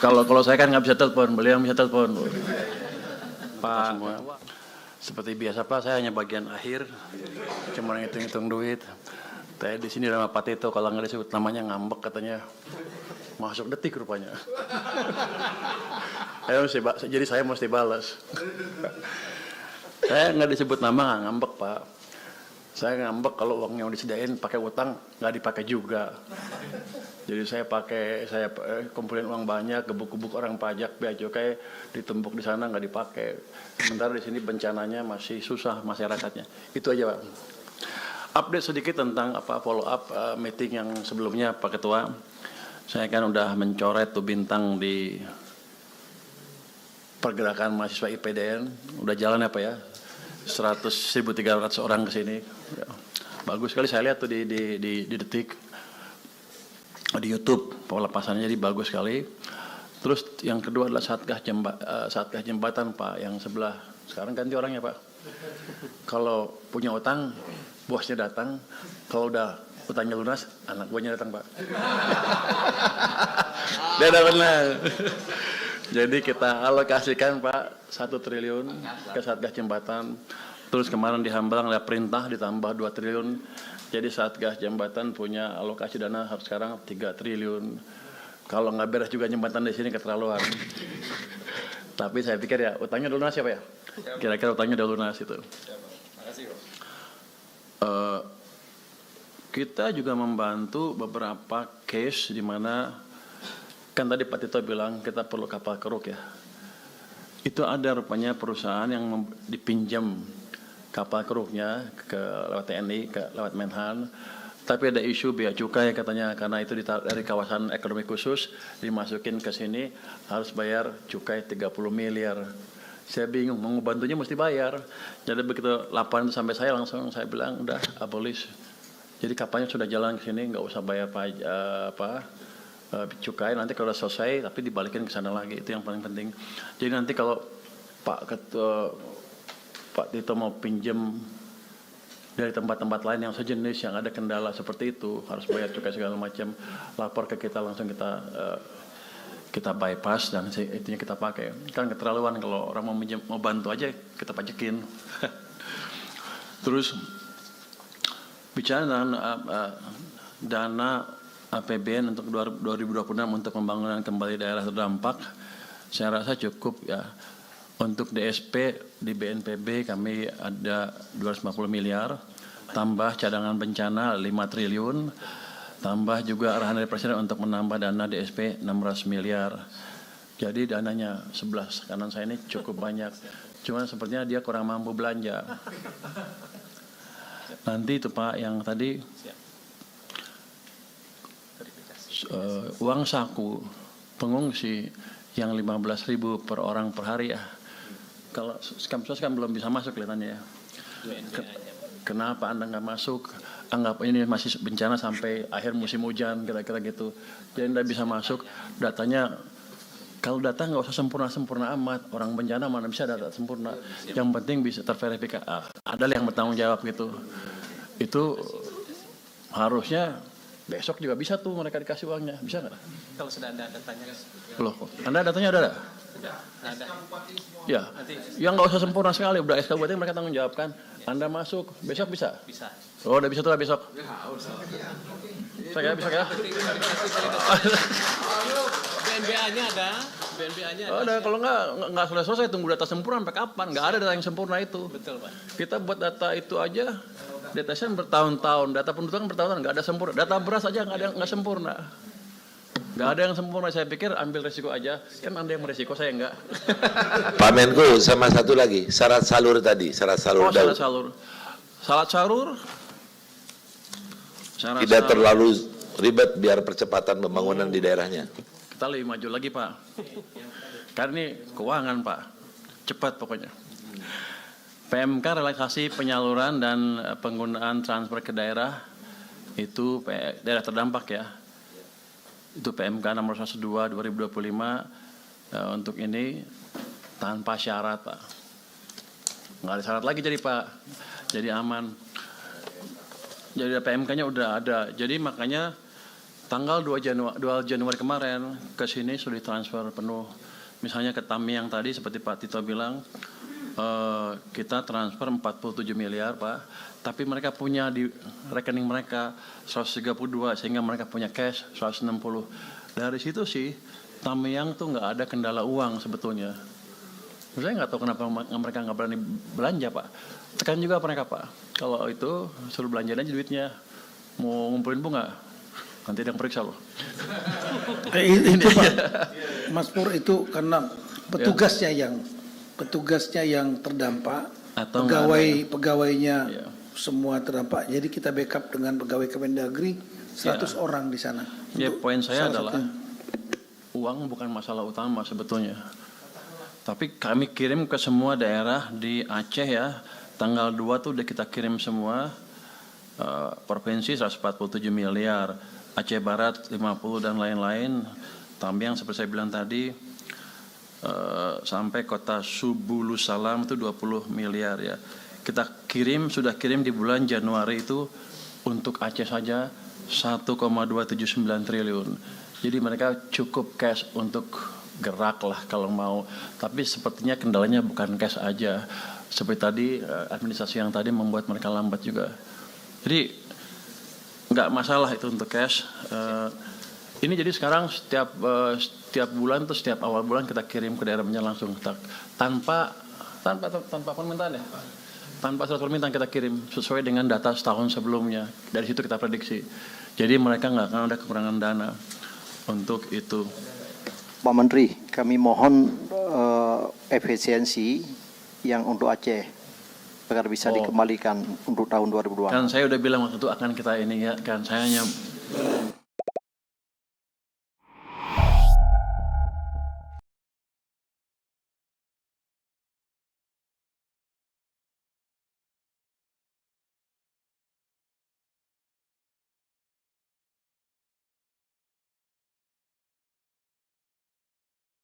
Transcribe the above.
Kalau saya kan nggak bisa telepon, beliau yang bisa telepon. Pak, seperti biasa Pak, saya hanya bagian akhir, cuma ngitung-ngitung duit. Saya di sini sama Pak Tito, kalau nggak disebut namanya ngambek katanya. Masuk detik rupanya. Jadi saya mesti balas. Saya nggak disebut nama nggak ngambek Pak. Saya ngambek kalau uang yang disediain pakai utang nggak dipakai juga. Jadi saya kumpulin uang banyak, gebuk-gebuk orang pajak, bea cukai ditumpuk di sana nggak dipakai. Sementara di sini bencananya masih susah masyarakatnya. Itu aja Pak. Update sedikit tentang follow up meeting yang sebelumnya Pak Ketua. Saya kan udah mencoret tuh bintang di pergerakan mahasiswa IPDN. Udah jalan apa ya? 1.300 orang ke sini. Ya. Bagus sekali saya lihat tuh di detik. Di YouTube pelepasannya jadi bagus sekali. Terus yang kedua adalah satgas jembatan Pak yang sebelah. Sekarang ganti orangnya Pak. Kalau punya utang bosnya datang, kalau udah utangnya lunas anak buahnya datang Pak. Beda benar. Jadi kita alokasikan Pak 1 triliun ke satgas jembatan. Terus kemarin di Hambalang ada perintah ditambah 2 triliun. Jadi Satgas Jembatan punya alokasi dana sekarang 3 triliun. Kalau nggak beres juga jembatan di sini keterlaluan. Tapi saya pikir ya utangnya udah lunas ya Pak ya? Kira-kira utangnya udah lunas itu. Makasih Pak. Kita juga membantu beberapa case di mana kan tadi Pak Tito bilang kita perlu kapal keruk ya. Itu ada rupanya perusahaan yang dipinjam kapal keruknya lewat TNI, lewat Menhan. Tapi ada isu bea cukai katanya karena itu dari kawasan ekonomi khusus dimasukin ke sini harus bayar cukai 30 miliar. Saya bingung, mau bantunya mesti bayar. Jadi begitu laporan itu sampai saya langsung saya bilang udah abolish. Jadi kapalnya sudah jalan ke sini nggak usah bayar cukai, nanti kalau sudah selesai tapi dibalikin ke sana lagi, itu yang paling penting. Jadi nanti kalau Pak Tito mau pinjam dari tempat-tempat lain yang sejenis yang ada kendala seperti itu harus bayar cukai segala macam, lapor ke kita langsung kita bypass dan itunya kita pakai. Kan keterlaluan kalau orang mau bantu aja kita pajekin. Terus bicara dana APBN untuk 2026 untuk pembangunan kembali daerah terdampak, saya rasa cukup ya. Untuk DSP di BNPB kami ada 250 miliar, tambah cadangan bencana 5 triliun, tambah juga arahan dari Presiden untuk menambah dana DSP 600 miliar. Jadi dananya 11, kanan saya ini cukup banyak. Cuma sepertinya dia kurang mampu belanja. Nanti itu Pak yang tadi uang saku pengungsi yang 15.000 per orang per hari ya. Kalau Kamsos kan belum bisa masuk kelihatannya ya. Kenapa Anda nggak masuk? Anggap ini masih bencana sampai akhir musim hujan kira-kira gitu. Jadi Anda bisa masuk. Datanya kalau data nggak usah sempurna amat. Orang bencana mana bisa data sempurna. Yang penting bisa terverifikasi. Ada yang bertanggung jawab gitu. Itu harusnya besok juga bisa tuh mereka dikasih uangnya. Bisa nggak? Kalau sudah ada datanya. Loh, Anda datanya ada? Ada. Ya, yang nggak usah sempurna sekali, udah SK berarti mereka tanggung jawab kan. Anda masuk, besok bisa? Bisa. Oh, udah bisa tuh lah besok. Saya bisa ya? BNBA-nya ada. BNBA-nya ada. Oh, ada. Kalau nggak selesai tunggu data sempurna sampai kapan? Nggak ada data yang sempurna itu. Betul Pak. Kita buat data itu aja, data saya bertahun-tahun, data pendudukan bertahun-tahun nggak ada sempurna. Data beras aja nggak sempurna. Nggak ada yang sempurna, saya pikir ambil resiko aja. Kan Anda yang meresiko, saya enggak. Pak Menko, sama satu lagi, syarat salur tadi, syarat salur. Oh, syarat salur. Syarat salur. Tidak terlalu ribet biar percepatan pembangunan di daerahnya. Kita lebih maju lagi Pak. Karena ini keuangan Pak. Cepat pokoknya. PMK relaksasi penyaluran dan penggunaan transfer ke daerah itu daerah terdampak ya. Itu PMK nomor 102 2025 untuk ini tanpa syarat Pak. Nggak ada syarat lagi jadi Pak. Jadi aman. Jadi PMK-nya udah ada. Jadi makanya tanggal 2 Januari kemarin ke sini sudah ditransfer penuh. Misalnya ke Tamiang tadi seperti Pak Tito bilang, kita transfer 47 miliar Pak, tapi mereka punya di rekening mereka 132 sehingga mereka punya cash 160. Dari situ sih Tamiang tuh nggak ada kendala uang sebetulnya. Saya nggak tahu kenapa mereka nggak berani belanja Pak. Tekan juga mereka Pak, kalau itu suruh belanja aja duitnya, mau ngumpulin bunga. Nanti ada yang periksa loh. Itu Pak, Mas Pur, itu karena petugasnya yang terdampak, Atau pegawainya Ya. semua terdampak. Jadi kita backup dengan pegawai Kemendagri 100 orang di sana. Ya, Untuk poin saya salah adalah satunya. uang bukan masalah utama sebetulnya. Tapi kami kirim ke semua daerah di Aceh ya. Tanggal 2 tuh udah kita kirim semua. Provinsi 147 miliar, Aceh Barat 50 dan lain-lain. Tamiang seperti saya bilang tadi, sampai kota Subulu Salam itu 20 miliar ya. Kita sudah kirim di bulan Januari itu untuk Aceh saja 1,279 triliun. Jadi mereka cukup cash untuk gerak lah kalau mau. Tapi sepertinya kendalanya bukan cash aja. Seperti tadi administrasi yang tadi membuat mereka lambat juga. Jadi nggak masalah itu untuk cash. Ini jadi sekarang setiap bulan tuh setiap awal bulan kita kirim ke daerahnya langsung tanpa permintaan ya. Tanpa surat permintaan kita kirim sesuai dengan data setahun sebelumnya. Dari situ kita prediksi. Jadi mereka nggak akan ada kekurangan dana untuk itu. Pak Menteri, kami mohon efisiensi yang untuk Aceh agar bisa dikembalikan untuk tahun 2020. Kan saya udah bilang waktu itu akan kita ini ya, kan saya hanya